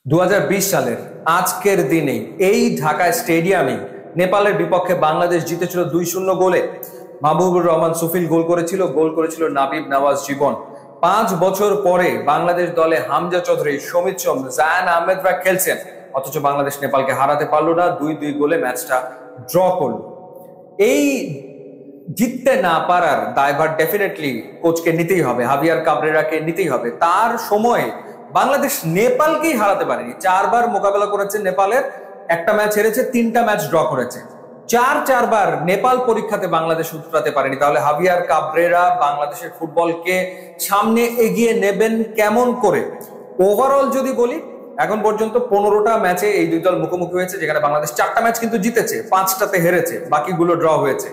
2020 সালের আজকের দিনে এই ঢাকা স্টেডিয়ামে নেপালের বিপক্ষে বাংলাদেশ জিতেছিল 2-0 গোলে। মাহবুবুর রহমান সুফিল গোল করেছিল নাবিব নওয়াজ জীবন। 5 বছর পরে বাংলাদেশ দলে হামজা চৌধুরী, সমিত সোম, জায়ান আহমেদরা খেলছেন, অথচ বাংলাদেশ নেপালকে হারাতে পারলো না। 2-2 গোলে ম্যাচটা ড্র করলো। এই জিততে না পারার দায়ভার ডেফিনেটলি কোচকে নিতেই হবে, হাভিয়ার কাবরেরাকে নিতেই হবে। তার সময়ে বাংলাদেশ নেপালকেই হারাতে পারেনি। 4 বার মোকাবেলা করেছে নেপালের, একটা ম্যাচ হেরেছে, 3টা ম্যাচ ড্র করেছে। চারবার নেপাল পরীক্ষাতে বাংলাদেশ উতরাতে পারেনি। তাহলে হাভিয়ার কাবরেরা বাংলাদেশের ফুটবলকে সামনে এগিয়ে নেবেন কেমন করে? ওভারঅল যদি বলি, এখন পর্যন্ত 15টা ম্যাচে এই দুই দল মুখোমুখি হয়েছে, যেখানে বাংলাদেশ 4টা ম্যাচ কিন্তু জিতেছে, 5টাতে হেরেছে, বাকিগুলো ড্র হয়েছে।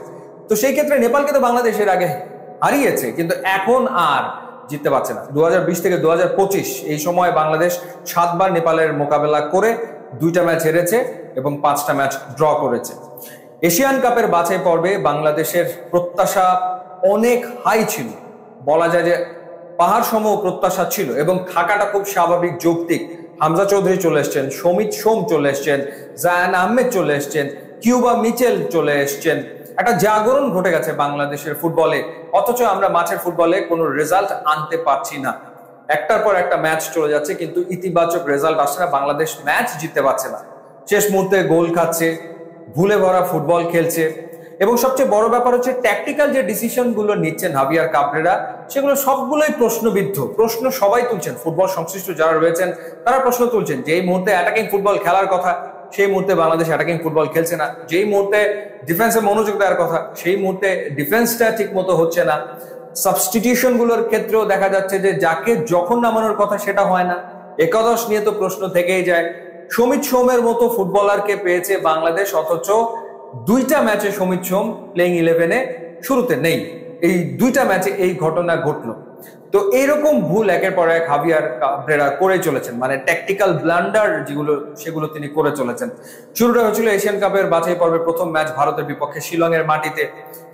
তো সেই ক্ষেত্রে নেপালকে তো বাংলাদেশের আগে হারিয়েছে, কিন্তু এখন আর জিততে পারছে না। 2020 থেকে 2025 এই সময় বাংলাদেশ 7 বার নেপালের মোকাবেলা করে 2টা ম্যাচ হেরেছে এবং 5টা ম্যাচ ড্র করেছে। এশিয়ান কাপের বাছাই পর্বে বাংলাদেশের প্রত্যাশা অনেক হাই ছিল, বলা যায় যে পাহাড় সম প্রত্যাশা ছিল, এবং থাকাটা খুব স্বাভাবিক, যৌক্তিক। হামজা চৌধুরী চলে এসছেন, সমিত সোম চলে এসছেন, জায়ান আহমেদ চলে এসছেন, কিউবা মিচেল চলে এসছেন। একটা জাগরণ ঘটে গেছে বাংলাদেশের ফুটবলে, অথচ আমরা মাঠের ফুটবলে কোনো রেজাল্ট আনতে পারছি না। একটার পর একটা ম্যাচ চলে যাচ্ছে, কিন্তু ইতিবাচক রেজাল্ট আসছে না। বাংলাদেশ ম্যাচ জিততে পারছে না, শেষ মুহূর্তে গোল খাচ্ছে, ভুলে ভরা ফুটবল খেলছে। এবং সবচেয়ে বড় ব্যাপার হচ্ছে ট্যাকটিক্যাল যে ডিসিশন গুলো নিচ্ছেন হাভিয়ার কাবরেরা, সেগুলো সবগুলোই প্রশ্নবিদ্ধ। প্রশ্ন সবাই তুলছেন, ফুটবল সংশ্লিষ্ট যারা রয়েছেন তারা প্রশ্ন তুলছেন। যেই মুহূর্তে অ্যাটাকিং ফুটবল খেলার কথা, সেই মুহূর্তে বাংলাদেশ অ্যাটাকিং ফুটবল খেলছে না। যেই মুহূর্তে ডিফেন্সে মনোযোগ দেওয়ার কথা, সেই মুহূর্তে ডিফেন্সটা ঠিক মতো হচ্ছে না। সাবস্টিটিউশন গুলোর ক্ষেত্রেও দেখা যাচ্ছে যে যাকে যখন নামানোর কথা সেটা হয় না। একাদশ নিয়ে তো প্রশ্ন থেকেই যায়। সমিত সোমের মতো ফুটবলারকে পেয়েছে বাংলাদেশ, অথচ 2টা ম্যাচে সমিত সোম প্লেইং 11-এ শুরুতে নেই। এই 2টা ম্যাচে এই ঘটনা ঘটলো। তো এইরকম ভুল একের পর এক হাভিয়ার কাবরেরা করে চলেছেন, মানে ট্যাকটিক্যাল ব্লান্ডার যেগুলো, সেগুলো তিনি করে চলেছেন। শুরুটা হয়েছিল এশিয়ান কাপের বাছাই পর্বের প্রথম ম্যাচ ভারতের বিপক্ষে শিলং এর মাটিতে।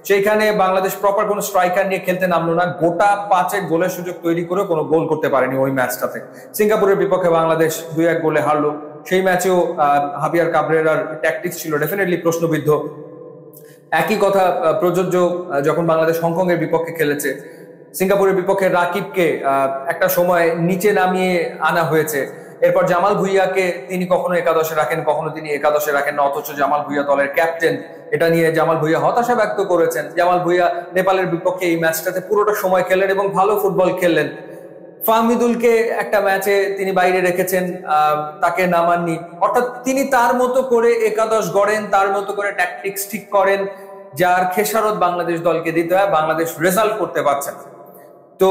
সেইখানে বাংলাদেশ প্রপার কোনো স্ট্রাইকার নিয়ে খেলতে নামলো না, গোটা 5 গোলের সুযোগ তৈরি করে কোনো গোল করতে পারেনি ওই ম্যাচটাতে। সিঙ্গাপুরের বিপক্ষে বাংলাদেশ 2-1 গোলে হারলো। সেই ম্যাচেও হাভিয়ার কাবরেরার ট্যাকটিক্স ছিল ডেফিনেটলি প্রশ্নবিদ্ধ। একই কথা প্রযোজ্য যখন বাংলাদেশ হংকং এর বিপক্ষে খেলেছে। সিঙ্গাপুরের বিপক্ষে রাকিবকে একটা সময় নিচে নামিয়ে আনা হয়েছে। এরপর জামাল ভুঁইয়াকে তিনি কখনো একাদশে রাখেন, কখনো তিনি একাদশে রাখেন না, অথচ জামাল ভুঁইয়া দলের ক্যাপ্টেন। এটা নিয়ে জামাল ভুঁইয়া হতাশা ব্যক্ত করেছেন। জামাল ভুঁইয়া নেপালের বিপক্ষে এই ম্যাচটাতে পুরোটা সময় খেললেন এবং ভালো ফুটবল খেললেন। ফাহমিদুলকে একটা ম্যাচে তিনি বাইরে রেখেছেন, তাকে নামাননি। অর্থাৎ তিনি তার মতো করে একাদশ গড়েন, তার মতো করে ট্যাকটিক্স ঠিক করেন, যার খেসারত বাংলাদেশ দলকে দিতে হয়। বাংলাদেশ রেজাল্ট করতে পারছে না। তো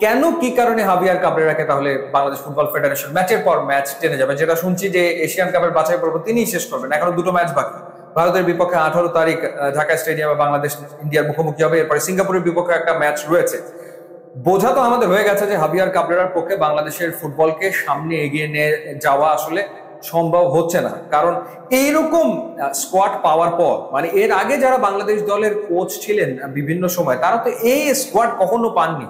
কেন, কি কারণে হাভিয়ার কাবরেরাকে তাহলে বাংলাদেশ ফুটবল ফেডারেশন ম্যাচের পর ম্যাচ টেনে যাবে? যেটা শুনছি যে এশিয়ান কাপের বাছাই পর্ব তিনিই শেষ করবেন। এখনো 2টো ম্যাচ বাকি। ভারতের বিপক্ষে 18 তারিখ ঢাকা স্টেডিয়ামে বাংলাদেশ ইন্ডিয়ার মুখোমুখি হবে। এরপরে সিঙ্গাপুরের বিপক্ষে একটা ম্যাচ রয়েছে। বোঝা তো আমাদের হয়ে গেছে যে হাভিয়ার কাবরেরার পক্ষে বাংলাদেশের ফুটবলকে সামনে এগিয়ে নিয়ে যাওয়া আসলে সম্ভব হচ্ছে না। কারণ এইরকম স্কোয়াড পাওয়ার পর, মানে এর আগে যারা বাংলাদেশ দলের কোচ ছিলেন বিভিন্ন সময়, তারা তো এই স্কোয়াড কখনো পাননি।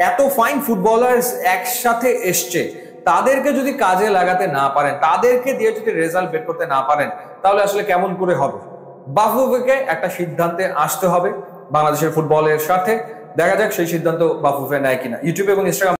এত ফাইন ফুটবলার্স একসাথে এসছে, তাদেরকে যদি কাজে লাগাতে না পারেন, তাদেরকে দিয়ে যদি রেজাল্ট বের করতে না পারেন, তাহলে আসলে কেমন করে হবে? বাফুফেকে একটা সিদ্ধান্তে আসতে হবে বাংলাদেশের ফুটবলের সাথে। দেখা যাক সেই সিদ্ধান্ত বাফুফে নেয় কিনা। ইউটিউব এবং ইনস্টাগ্রাম